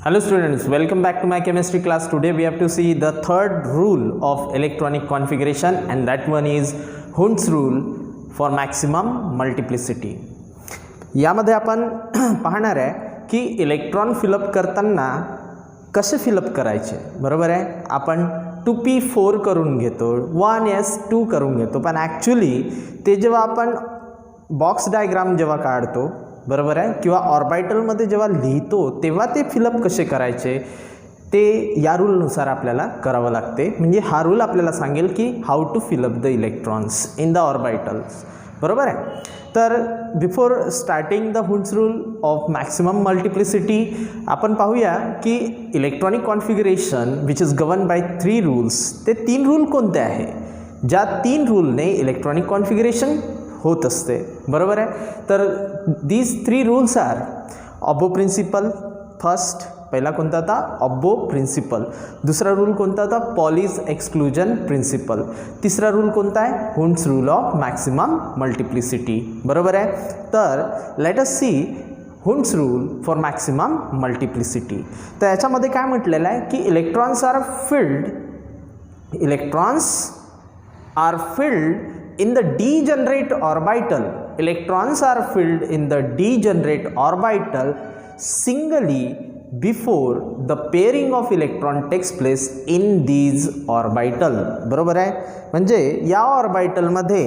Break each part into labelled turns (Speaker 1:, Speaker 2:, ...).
Speaker 1: Hello students, welcome back to my chemistry class. Today we have to see the third rule of electronic configuration, and that one is Hund's rule for maximum multiplicity. यामध्ये आपण पाहणार आहे की electron fill up करताना कसे fill up करायचे. बरोबर आहे, आपण 2p4 करून घेतो, 1s2 करून घेतो, पण ॲक्च्युली ते जेव्हा आपण बॉक्स डायग्राम जेव्हा काढतो, बरोबर आहे, किंवा ऑर्बिटलमध्ये जेव्हा लिहितो तेव्हा ते फिलअप कसे करायचे ते या रूलनुसार आपल्याला करावं लागते. म्हणजे हा रूल आपल्याला सांगेल की how to fill up the electrons in the orbitals. बरोबर आहे. तर before starting the Hund's rule of maximum multiplicity आपण पाहूया की electronic configuration which is govern by 3 rules. ते 3 रूल कोणते आहे ज्या 3 रूलने इलेक्ट्रॉनिक कॉन्फिगरेशन होत असते. बरोबर आहे. तर these 3 rules are aufbau principle. First पहिला कोणता होता? Aufbau principle. दुसरा रूल कोणता होता? Pauli's exclusion principle. तिसरा रूल कोणता आहे? Hund's rule of maximum multiplicity. बरोबर आहे. तर let us see Hund's rule for maximum multiplicity. तर याच्यामध्ये काय म्हटलेलं आहे की electrons are filled in the degenerate orbital. Electrons are filled in the degenerate orbital singly before the pairing of electron takes place in these orbital. बरोबर आहे. म्हणजे या ऑर्बिटलमध्ये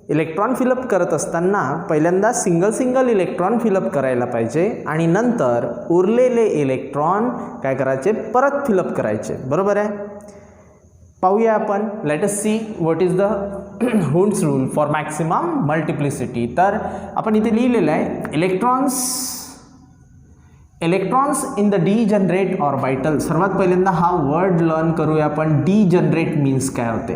Speaker 1: इलेक्ट्रॉन फिलअप करत असताना पहिल्यांदा सिंगल इलेक्ट्रॉन फिलअप करायला पाहिजे आणि नंतर उरलेले इलेक्ट्रॉन काय करायचे? परत फिलअप करायचे. बरोबर आहे. पाहूया आपण. Late us see what is the Hund's rule for maximum multiplicity. तर आपण इथे लिहिलेलं आहे electrons in the degenerate orbital. सर्वात पहिल्यांदा हा वर्ड लर्न करूया आपण. डीजनरेट मीन्स काय होते?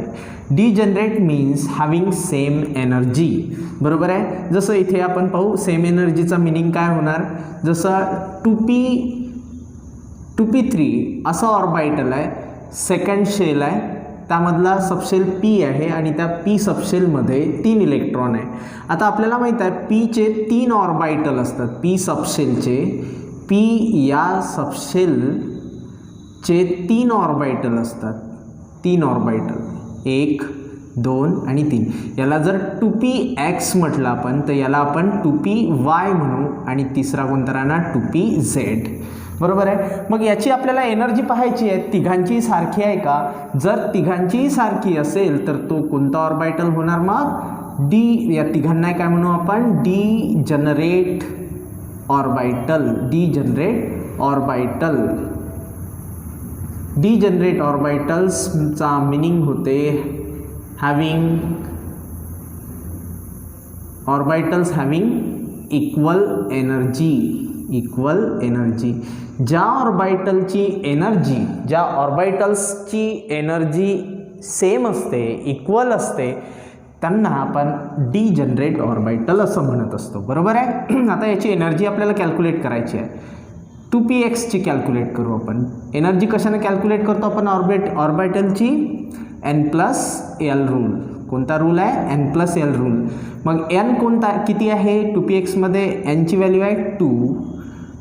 Speaker 1: Degenerate means having same energy. बरोबर आहे. जसं इथे आपण पाहू सेम एनर्जीचा मिनिंग काय होणार. जसं 2p3 असं ऑर्बिटल आहे, सेकंड शेल आहे, त्यामधला सबशेल पी आहे आणि त्या पी सबशेलमध्ये 3 इलेक्ट्रॉन आहे. आता आपल्याला माहीत आहे पीचे 3 ऑर्बिटल असतात. पी सबशेलचे या सबशेलचे 3 ऑर्बिटल असतात. 3 ऑर्बिटल, 1, 2 आणि 3. याला जर 2px म्हटलं आपण तर याला आपण 2py म्हणू आणि तिसरा कोणता राहणार? 2pz. बरोबर आहे. मग याची आपल्याला एनर्जी पाहायची आहे. तिघांची सारखी आहे का? जर तिघांचीही सारखी असेल तर तो कोणता ऑर्बिटल होणार? मग या तिघांना काय म्हणू आपण? डीजनरेट ऑर्बिटल्सचा मिनिंग होते ऑर्बिटल्स हॅव्हिंग इक्वल एनर्जी. ज्या ऑर्बिटल्सची एनर्जी सेम असते, इक्वल असते, त्यांना आपण डीजनरेट ऑर्बिटल असं म्हणत असतो. बरोबर आहे. आता याची एनर्जी आपल्याला कॅल्क्युलेट करायची आहे. 2pxची कॅल्क्युलेट करू आपण. एनर्जी कशाने कॅल्क्युलेट करतो आपण? ऑर्बिटलची n+l रूल. कोणता रूल आहे? n+l rule. मग n कोणता किती आहे? 2pxमध्ये nची व्हॅल्यू आहे 2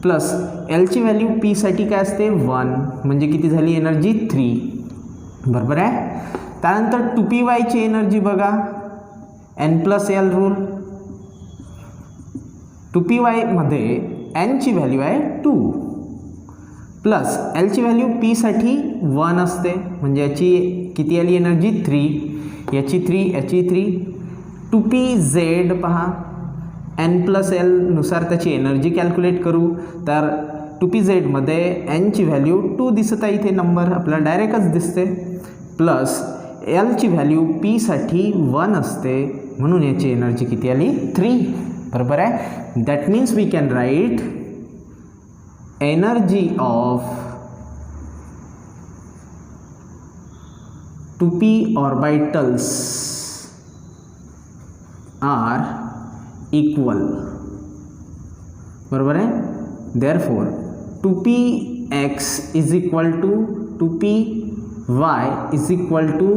Speaker 1: प्लस एलची व्हॅल्यू पी साठी काय असते? 1. म्हणजे किती झाली एनर्जी? 3. बरोबर आहे. त्यानंतर 2pyची एनर्जी बघा, n+l रूल. 2pyमध्ये nची व्हॅल्यू आहे 2 प्लस एलची व्हॅल्यू पी साठी 1 असते. म्हणजे याची किती आली एनर्जी? 3. याची 3, याची 3. 2pz पहा, n+l नुसार त्याची एनर्जी कॅल्क्युलेट करू. तर 2pzमध्ये nची व्हॅल्यू 2 दिसत आहे. इथे नंबर आपल्याला डायरेक्टच दिसते. प्लस एलची व्हॅल्यू पी साठी 1 असते, म्हणून याची एनर्जी किती आली? 3. बरोबर आहे. That means we can write energy of 2p orbitals are equal. बरोबर आहे. Therefore 2px is equal to 2py is equal to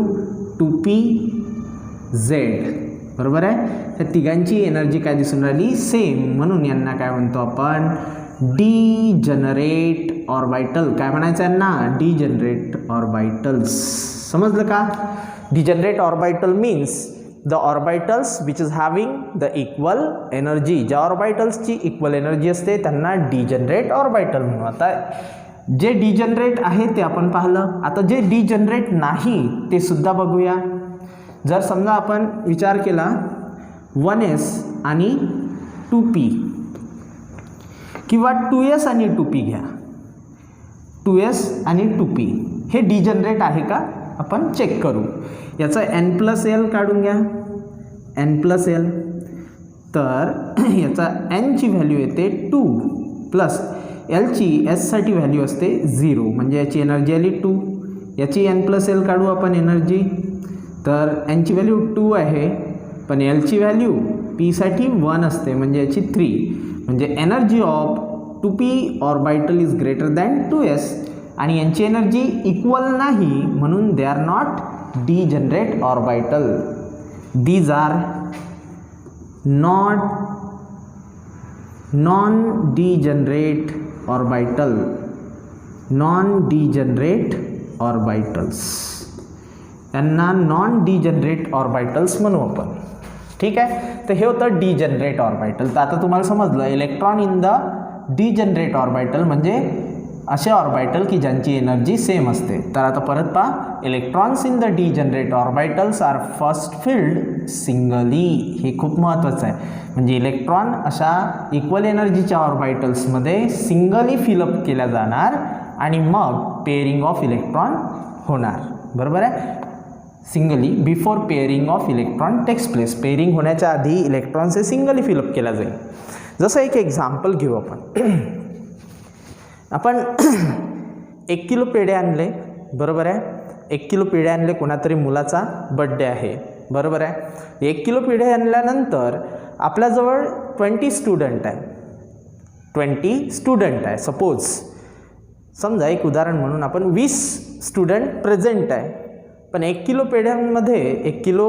Speaker 1: 2pz. बरोबर आहे. त्या तिघांची एनर्जी काय दिसून राहिली? सेम. म्हणून यांना काय म्हणतो आपण? डिजनरेट ऑर्बिटल, काय म्हणायचं आहे ना, डिजनरेट ऑर्बिटल्स. समजलं का? Degenerate orbital means the orbitals which is having the equal energy. ज्या ऑर्बिटल्सची इक्वल एनर्जी असते त्यांना डिजनरेट ऑर्बिटल म्हणू. आता जे डिजनरेट आहे ते आपण पाहिलं, आता जे डिजनरेट नाही ते सुद्धा बघूया. जर समजा आपण विचार केला 1s आणि 2p किंवा 2s आणि 2p घ्या, 2s आणि 2p हे डिजनरेट आहे का आपण चेक करू. याचा n+l काढून घ्या, n+l. तर याचा n ची व्हॅल्यू येते 2 प्लस l ची s साठी व्हॅल्यू असते 0, म्हणजे याची एनर्जी आली 2. याची n+l काढू आपण एनर्जी. तर n ची व्हॅल्यू 2 आहे, पण l ची व्हॅल्यू p साठी 1 असते, म्हणजे याची 3. म्हणजे energy of 2p orbital is greater than 2s. आणि यांची एनर्जी इक्वल नाही, म्हणून they are not degenerate orbital. These are non degenerate orbital, non degenerate orbitals. यांना नॉन डिजनरेट ऑर्बिटल्स म्हणू आपण. ठीक आहे. तर हे होतं डिजनरेट ऑर्बिटल. तर आता तुम्हाला समजलं electron in the degenerate orbital म्हणजे असे ऑर्बिटल की ज्यांची एनर्जी सेम असते. तर आता परत पहा, electrons in the degenerate orbitals are first filled singly. हे खूप महत्त्वाचं आहे. म्हणजे इलेक्ट्रॉन अशा इक्वल एनर्जीच्या ऑर्बिटल्समध्ये सिंगली फिलअप केल्या जाणार आणि मग पेअरिंग ऑफ इलेक्ट्रॉन होणार. बरोबर आहे. Singly before pairing of electron takes place. Pairing होण्याच्या आधी इलेक्ट्रॉन्स हे सिंगली फिलअप केला जाईल. जसं एक एक्झाम्पल घेऊ आपण. आपण 1 किलो पेढे आणले. बरोबर आहे. 1 किलो पेढे आणले, कोणातरी मुलाचा बड्डे आहे. बरोबर आहे. 1 किलो पेढे आणल्यानंतर आपल्याजवळ 20 स्टुडंट आहे. 20 स्टुडंट आहे. सपोज समजा एक उदाहरण म्हणून आपण 20 स्टुडंट प्रेझेंट आहे. पण 1 किलो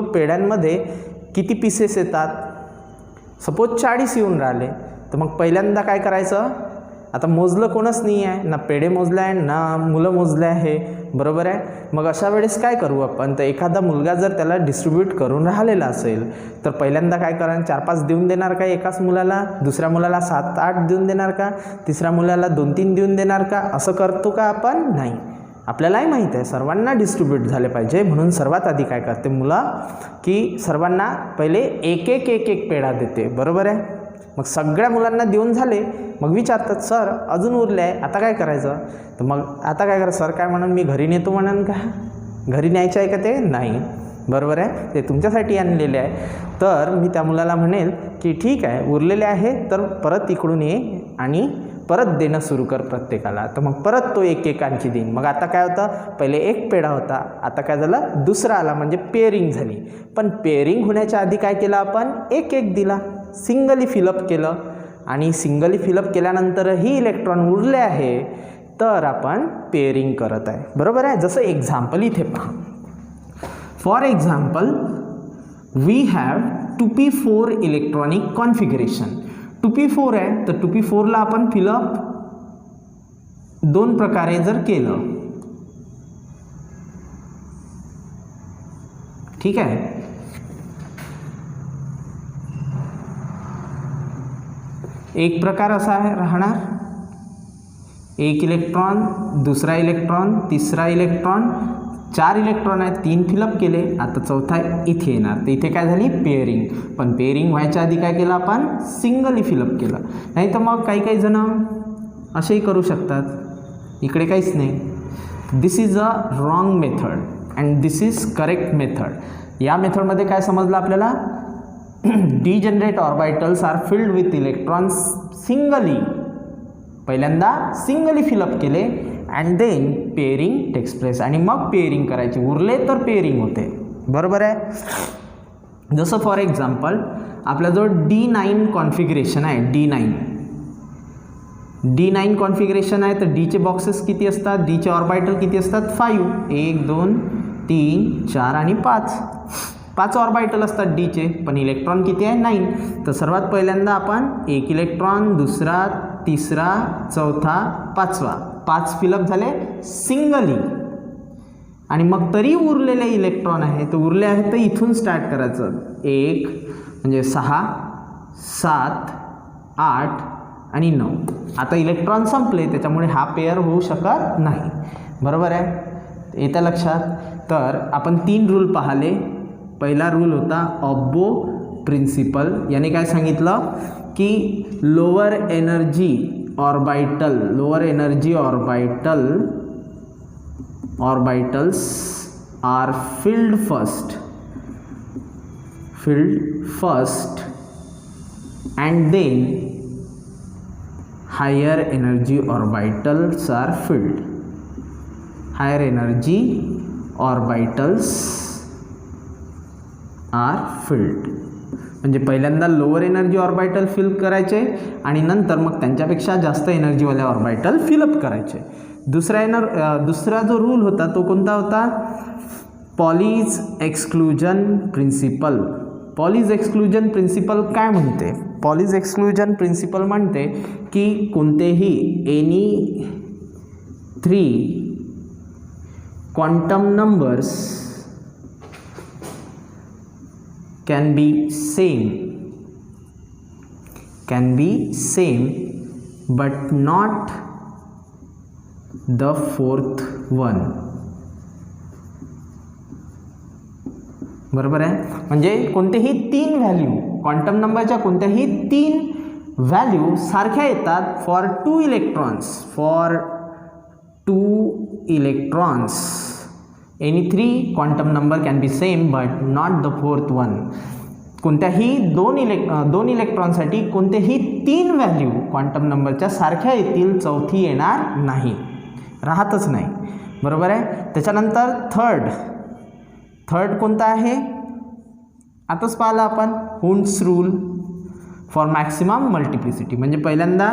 Speaker 1: पेढ्यांमध्ये किती पीसेस येतात? सपोज 40 येऊन राहिले. तर मग पहिल्यांदा काय करायचं? आता मोजलं कोणच नाही आहे, ना पेढे मोजले आहे ना मुलं मोजले आहे. बरोबर आहे. मग अशा वेळेस काय करू आपण? तर एखादा मुलगा जर त्याला डिस्ट्रीब्यूट करून राहिलेला असेल तर पहिल्यांदा काय करा, 4-5 देऊन देणार का एकाच मुलाला? दुसऱ्या मुलाला 7-8 देऊन देणार का? तिसऱ्या मुलाला 2-3 देऊन देणार का? असं करतो का आपण? नाही. आपल्यालाही माहीत आहे सर्वांना डिस्ट्रीब्यूट झाले पाहिजे, म्हणून सर्वात आधी काय करते मुलं की सर्वांना पहिले एक पेढा देते. बरोबर आहे. मग सगळ्या मुलांना देऊन झाले, मग विचारतात सर अजून उरले आहे, आता काय करायचं? तर मग आता काय करायचं? सर काय म्हणून मी घरी नेतो म्हणून का? घरी न्यायचं आहे का ते? नाही. बरोबर आहे. ते तुमच्यासाठी आणलेले आहे. तर मी त्या मुलाला म्हणेल की ठीक आहे उरलेले आहे तर परत इकडून ये आणि परत देणं सुरू कर प्रत्येकाला. तर मग परत तो एक आणखी देईन. मग आता काय होतं? पहिले एक पेढा होता, आता काय झालं? दुसरा आला, म्हणजे पेअरिंग झाली. पण पेअरिंग होण्याच्या आधी काय केलं आपण? एक दिला, सिंगली फिलअप केलं. आणि सिंगली फिलअप केल्यानंतरही इलेक्ट्रॉन उरले आहे तर आपण पेअरिंग करत आहे. बरोबर आहे. जसं एक्झाम्पल इथे पहा. For example we have 2p4 electronic configuration. 2p4 आहे तर 2p4ला आपण फिलअप 2 प्रकारे जर केलं, ठीक आहे. एक प्रकार असा आहे राहणार, एक इलेक्ट्रॉन, दुसरा इलेक्ट्रॉन, तिसरा इलेक्ट्रॉन, 4 इलेक्ट्रॉन आहेत, 3 फिलअप केले. आता चौथा इथे येणार. तर इथे काय झाली? पेअरिंग. पण पेअरिंग व्हायच्या आधी काय केलं आपण? सिंगली फिलअप केलं. नाही तर मग काही जण असेही करू शकतात. इकडे काहीच नाही. This is a wrong method and this is correct method. या मेथडमध्ये काय समजलं आपल्याला? Degenerate orbitals are filled with electrons singly. पहिल्यांदा सिंगली फिलअप केले and then pairing takes place. आणि मग पेअरिंग करायची. उरले तर पेअरिंग होते. बरोबर आहे. जसं फॉर एक्झाम्पल आपल्याजवळ D9 कॉन्फिगरेशन आहे. D9 कॉन्फिगरेशन आहे. तर डीचे बॉक्सेस किती असतात? डीचे ऑर्बिटल किती असतात? 5. 1 2 3 4 आणि 5 ऑर्बिटल असतात डीचे. पण इलेक्ट्रॉन किती आहे? 9. तर सर्वात पहिल्यांदा आपण एक इलेक्ट्रॉन, दुसरा तिसरा, चौथा, पाचवा, 5 फिलअप झाले सिंगली. आणि मग तरी उरलेले इलेक्ट्रॉन आहे तर उरले आहेत तर इथून स्टार्ट करायचं. 1 म्हणजे 6, 7, 8 आणि 9. आता इलेक्ट्रॉन संपले त्याच्यामुळे हा पेअर होऊ शकत नाही. बरोबर आहे, येत्या लक्षात. तर आपण 3 रूल पाहिले. पहिला रूल होता ऑब्बो प्रिन्सिपल. याने काय सांगितलं की lower energy orbitals are filled first and then higher energy orbitals are filled. Higher energy orbitals are filled. म्हणजे पहिल्यांदा लोअर एनर्जी ऑर्बिटल फिल करायचे आणि नंतर मग त्यांच्यापेक्षा जास्त एनर्जीवाले ऑर्बिटल फिलअप करायचे. दुसरा जो रूल होता तो कोणता होता? Pauli's exclusion principle. Pauli's exclusion principle काय म्हणते? पॉलीज एक्सक्लुजन प्रिन्सिपल म्हणते की कोणतेही any 3 quantum numbers can be same but not the fourth one. बरोबर आहे. म्हणजे कोणतेही 3 व्हॅल्यू, क्वांटम नंबरच्या कोणत्याही 3 व्हॅल्यू सारख्या येतात for 2 electrons. Any 3 quantum number can be same but not the fourth one. कोणत्याही 2 इलेक्ट्रॉनसाठी कोणतेही 3 व्हॅल्यू क्वांटम नंबरच्या सारख्या येतील, चौथी येणार नाही, राहतच नाही. बरोबर आहे. त्याच्यानंतर थर्ड कोणता आहे? आताच पाहिलं आपण, Hund's rule for maximum multiplicity. म्हणजे पहिल्यांदा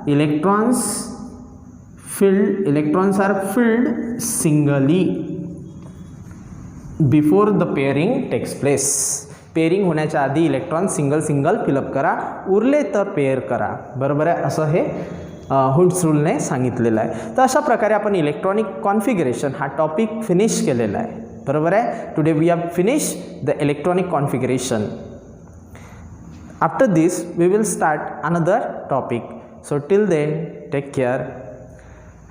Speaker 1: electrons are filled singly before the pairing takes place. Pairing होण्याच्या आधी इलेक्ट्रॉन सिंगल फिलअप करा, उरले तर पेअर करा. बरोबर आहे, असं हे हुंड्स रूलने सांगितलेलं आहे. तर अशा प्रकारे आपण इलेक्ट्रॉनिक कॉन्फिगरेशन हा टॉपिक फिनिश केलेला आहे. बरोबर आहे. Today we have finish the electronic configuration. After this we will start another topic. So till then take care,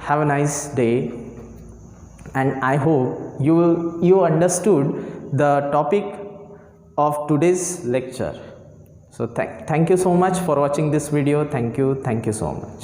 Speaker 1: have a nice day. And I hope you understood the topic of today's lecture. So thank you so much for watching this video. Thank you so much.